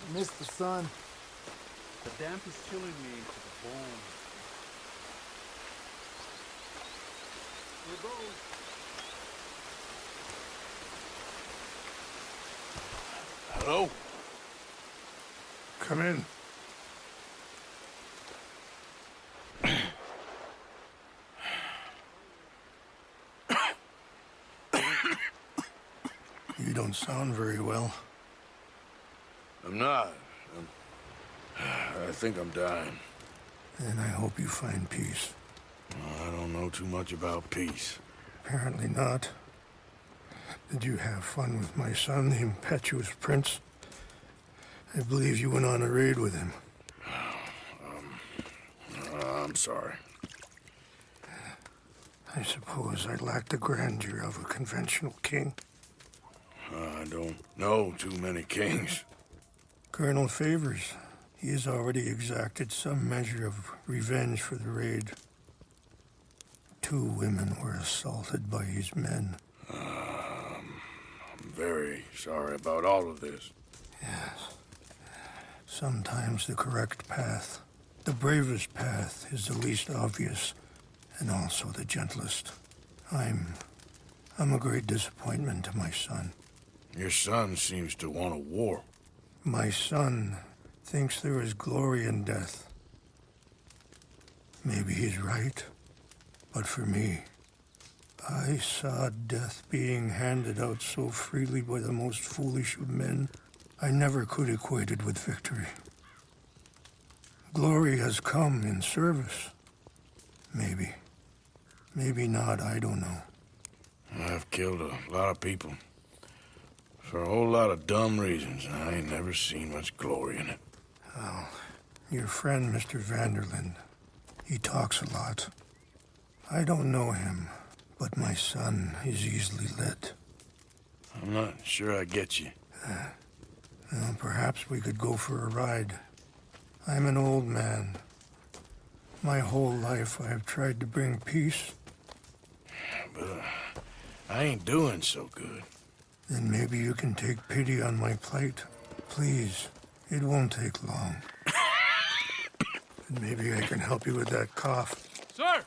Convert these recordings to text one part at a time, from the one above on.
I miss the sun. The damp is chilling me to the bone. Here goes. Hello? Come in. You don't sound very well. I'm not. I think I'm dying. And I hope you find peace. I don't know too much about peace. Apparently not. Did you have fun with my son, the impetuous prince? I believe you went on a raid with him. I'm sorry. I suppose I lack the grandeur of a conventional king. I don't know too many kings. Colonel Favors, he has already exacted some measure of revenge for the raid. 2 women were assaulted by his men. I'm very sorry about all of this. Yes. Sometimes the correct path, the bravest path, is the least obvious, and also the gentlest. I'm a great disappointment to my son. Your son seems to want a war. My son thinks there is glory in death. Maybe he's right, but for me, I saw death being handed out so freely by the most foolish of men, I never could equate it with victory. Glory has come in service. Maybe. Maybe not, I don't know. I've killed a lot of people. For a whole lot of dumb reasons, and I ain't never seen much glory in it. Well, your friend, Mr. Vanderlyn, he talks a lot. I don't know him, but my son is easily led. I'm not sure I get you. Well, perhaps we could go for a ride. I'm an old man. My whole life I have tried to bring peace. But I ain't doing so good. Then maybe you can take pity on my plight. Please, it won't take long. And maybe I can help you with that cough. Sir!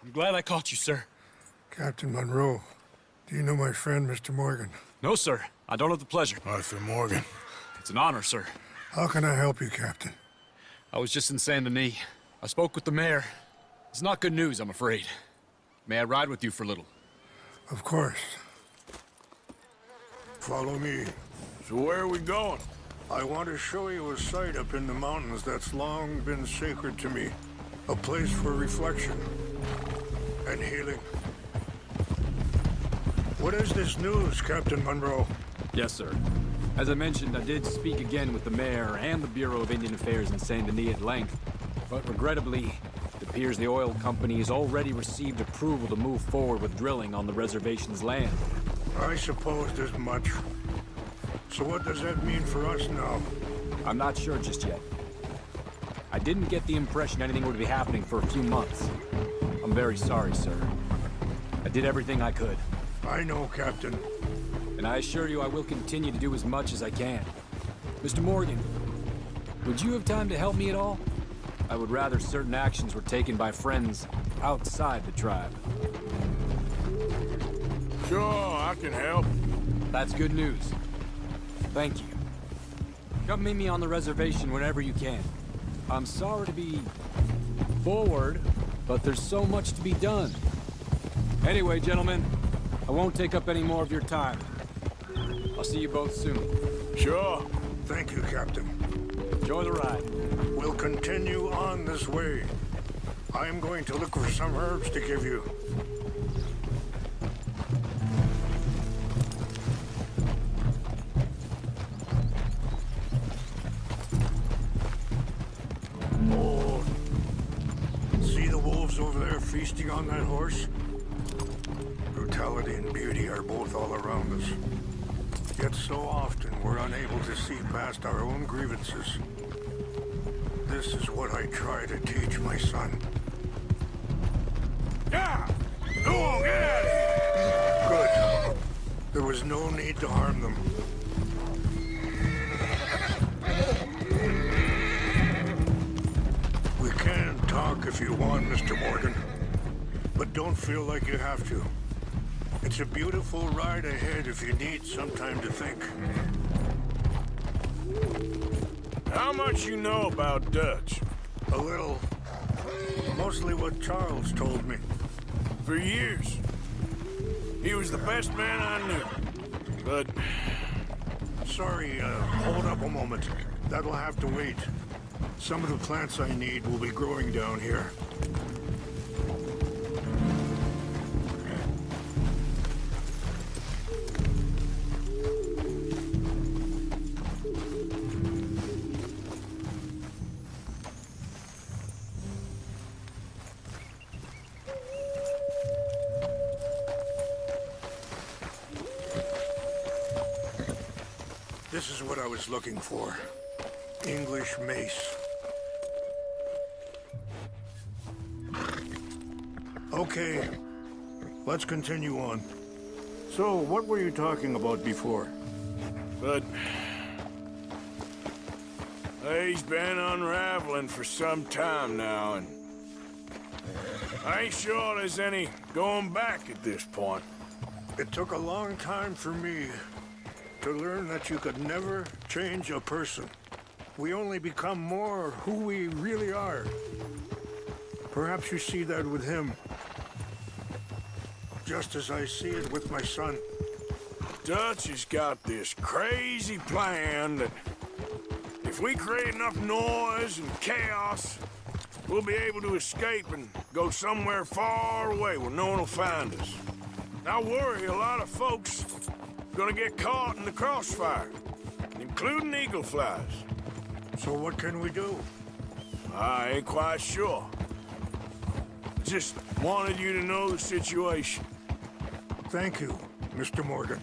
I'm glad I caught you, sir. Captain Monroe, do you know my friend, Mr. Morgan? No, sir. I don't have the pleasure. Arthur Morgan. It's an honor, sir. How can I help you, Captain? I was just in Saint Denis. I spoke with the mayor. It's not good news, I'm afraid. May I ride with you for a little? Of course. Follow me. So where are we going? I want to show you a site up in the mountains that's long been sacred to me. A place for reflection and healing. What is this news, Captain Monroe? Yes, sir. As I mentioned, I did speak again with the mayor and the Bureau of Indian Affairs in Saint Denis at length. But regrettably, it appears the oil company has already received approval to move forward with drilling on the reservation's land. I supposed as much. So what does that mean for us now? I'm not sure just yet. I didn't get the impression anything would be happening for a few months. I'm very sorry, sir. I did everything I could. I know, Captain. And I assure you I will continue to do as much as I can. Mr. Morgan, would you have time to help me at all? I would rather certain actions were taken by friends outside the tribe. Sure, I can help. That's good news. Thank you. Come meet me on the reservation whenever you can. I'm sorry to be forward, but there's so much to be done. Anyway, gentlemen, I won't take up any more of your time. I'll see you both soon. Sure. Thank you, Captain. Enjoy the ride. We'll continue on this way. I'm going to look for some herbs to give you. Oh, see the wolves over there feasting on that horse? Brutality and beauty are both all around us. Yet so often we're unable to see past our own grievances. This is what I try to teach my son. Yeah! Go on, get out of here! Good. There was no need to harm them. if you want, Mr. Morgan. But don't feel like you have to. It's a beautiful ride ahead if you need some time to think. How much you know about Dutch? A little. Mostly what Charles told me. For years. He was the best man I knew. But Sorry, hold up a moment. That'll have to wait. Some of the plants I need will be growing down here. This is what I was looking for. English mace. Okay, let's continue on. So, what were you talking about before? But he's been unraveling for some time now, and I ain't sure there's any going back at this point. It took a long time for me to learn that you could never change a person. We only become more who we really are. Perhaps you see that with him, just as I see it with my son. Dutch has got this crazy plan that if we create enough noise and chaos, we'll be able to escape and go somewhere far away where no one will find us. I worry a lot of folks gonna get caught in the crossfire, including eagle flies. So what can we do? I ain't quite sure. Just wanted you to know the situation. Thank you, Mr. Morgan.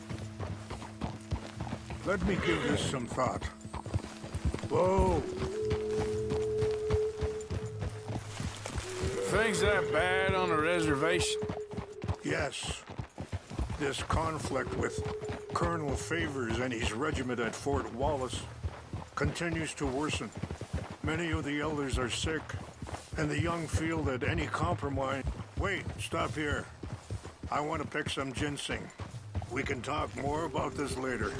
Let me give this some thought. Whoa! Things that bad on the reservation? Yes. This conflict with Colonel Favors and his regiment at Fort Wallace continues to worsen. Many of the elders are sick, and the young feel that any compromise... Wait, stop here. I want to pick some ginseng. We can talk more about this later.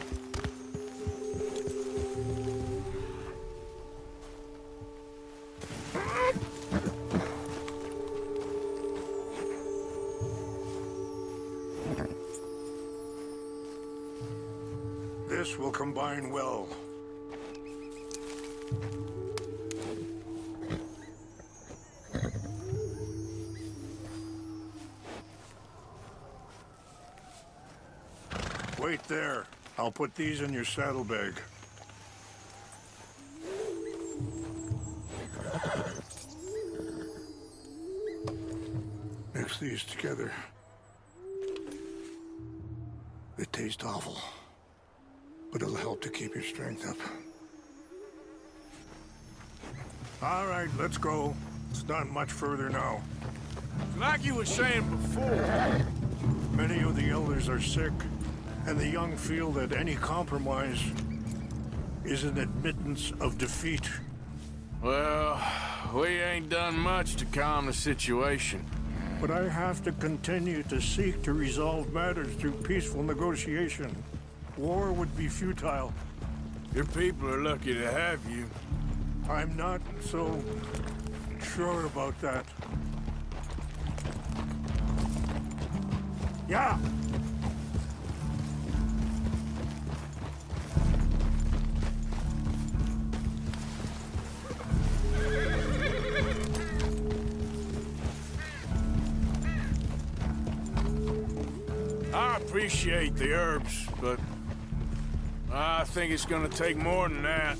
This will combine well. Wait there. I'll put these in your saddlebag. Mix these together. They taste awful, but it'll help to keep your strength up. All right, let's go. It's not much further now. Like you were saying before, Many of the elders are sick, and the young feel that any compromise is an admittance of defeat. well, we ain't done much to calm the situation. But I have to continue to seek to resolve matters through peaceful negotiation. War would be futile. Your people are lucky to have you. I'm not so sure about that. Yeah! I appreciate the herbs, but I think it's gonna take more than that.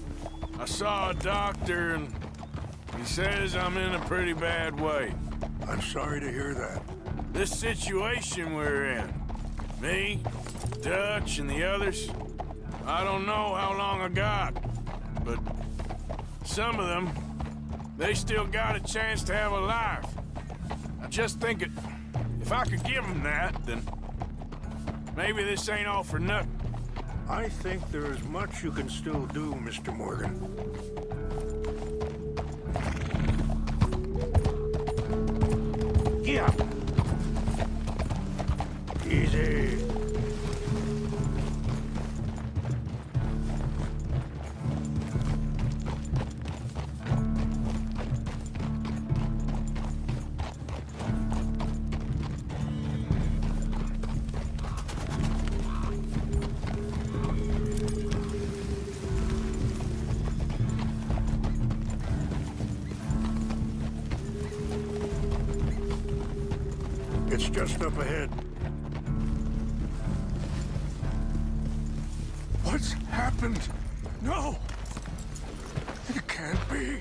I saw a doctor, and he says I'm in a pretty bad way. I'm sorry to hear that. This situation we're in, me, Dutch, and the others, I don't know how long I got, but some of them, they still got a chance to have a life. I just think if I could give them that, then maybe this ain't all for nothing. I think there is much you can still do, Mr. Morgan. up. Easy. It's just up ahead. What's happened? No! It can't be.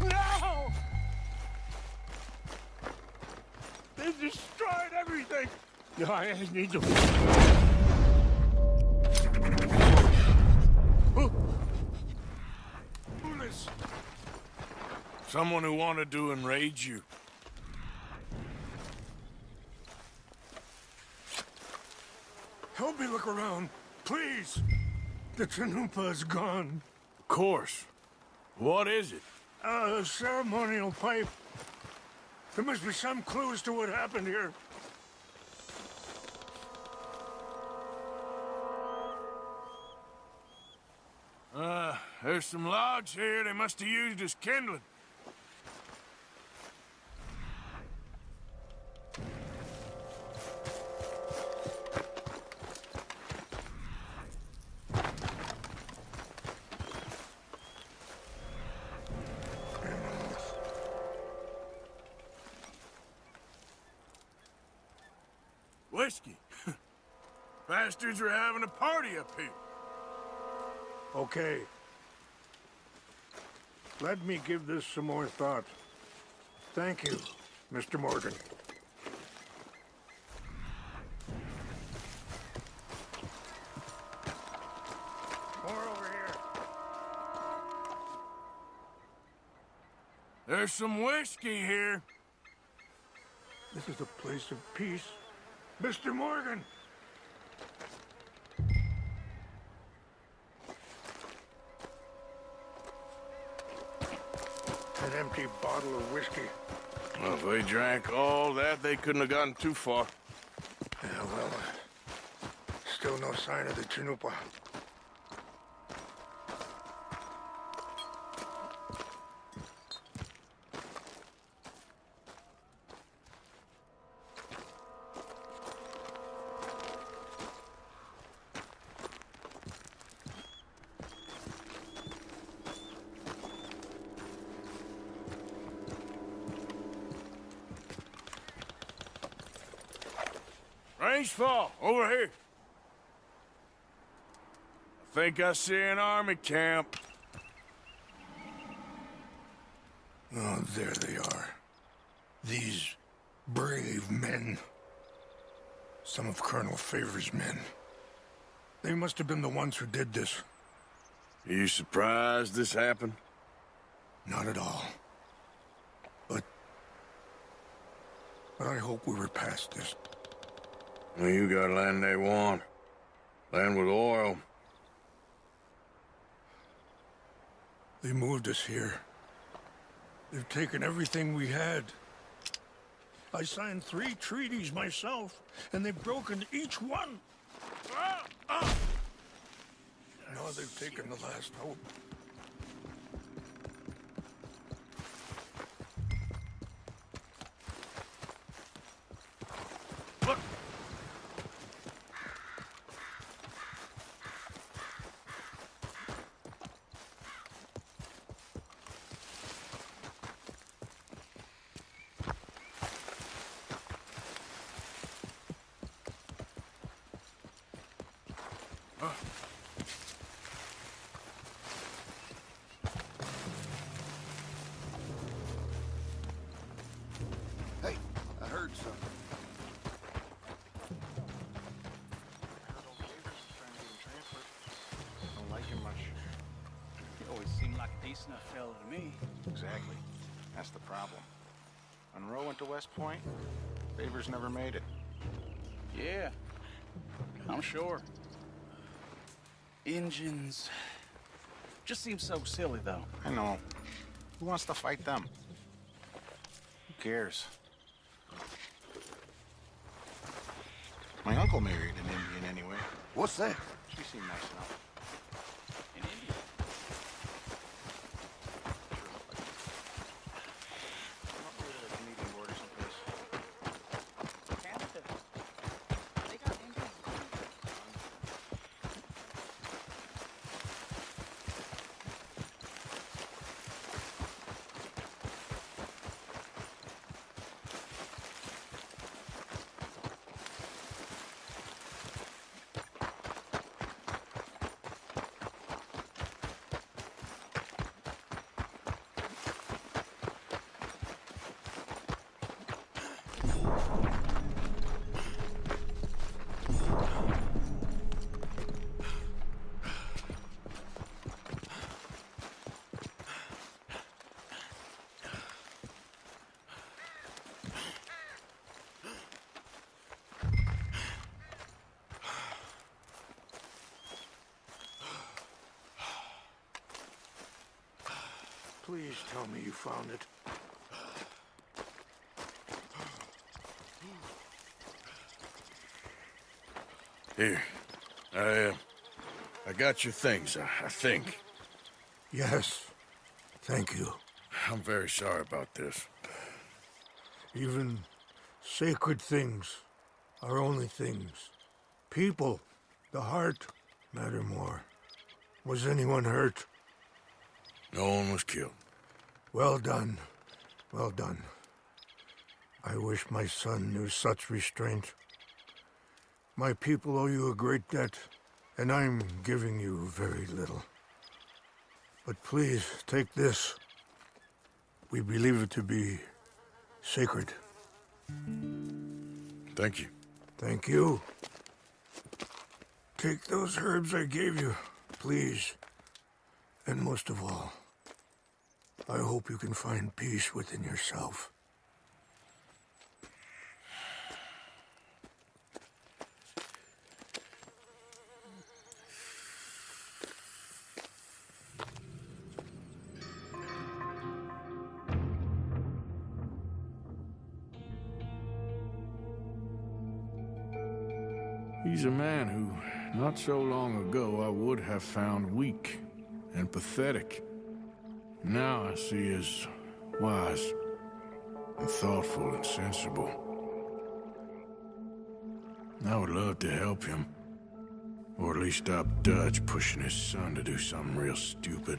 No! They destroyed everything! No, I need to... Who is... Someone who wanted to enrage you. Help me look around, please. The Chanupa is gone. Of course. What is it? A ceremonial pipe. There must be some clues to what happened here. There's some logs here they must have used as kindling. Whiskey. Bastards are having a party up here. Okay. Let me give this some more thought. Thank you, Mr. Morgan. More over here. There's some whiskey here. This is a place of peace. Mr. Morgan! An empty bottle of whiskey. Well, if they drank all that, they couldn't have gotten too far. Yeah, well, still no sign of the Chanupa. Range fall, over here. I think I see an army camp. Oh, there they are. These brave men. Some of Colonel Favor's men. They must have been the ones who did this. Are you surprised this happened? Not at all. But I hope we were past this. Well, you got land they want. Land with oil. They moved us here. They've taken everything we had. I signed 3 treaties myself, and they've broken each one. Now they've taken the last hope. Look! Hey, I heard something. Don't like him much. He always seemed like a decent enough fella to me. Exactly. That's the problem. Monroe went to West Point. Favors never made it. Yeah, I'm sure. Engines. Just seems so silly, though. I know. Who wants to fight them? Who cares? My uncle married an Indian anyway. What's that? She seemed nice enough. In India. Come up here to the Canadian border someplace. Canada. They got Indians. Please tell me you found it. Here. I got your things, I think. Yes. Thank you. I'm very sorry about this. Even sacred things are only things. People, the heart, matter more. Was anyone hurt? No one was killed. Well done. Well done. I wish my son knew such restraint. My people owe you a great debt, and I'm giving you very little. But please, take this. We believe it to be sacred. Thank you. Thank you. Take those herbs I gave you, please. And most of all, I hope you can find peace within yourself. He's a man who, not so long ago, I would have found weak and pathetic. Now I see as wise and thoughtful and sensible. I would love to help him, or at least stop Dutch pushing his son to do something real stupid.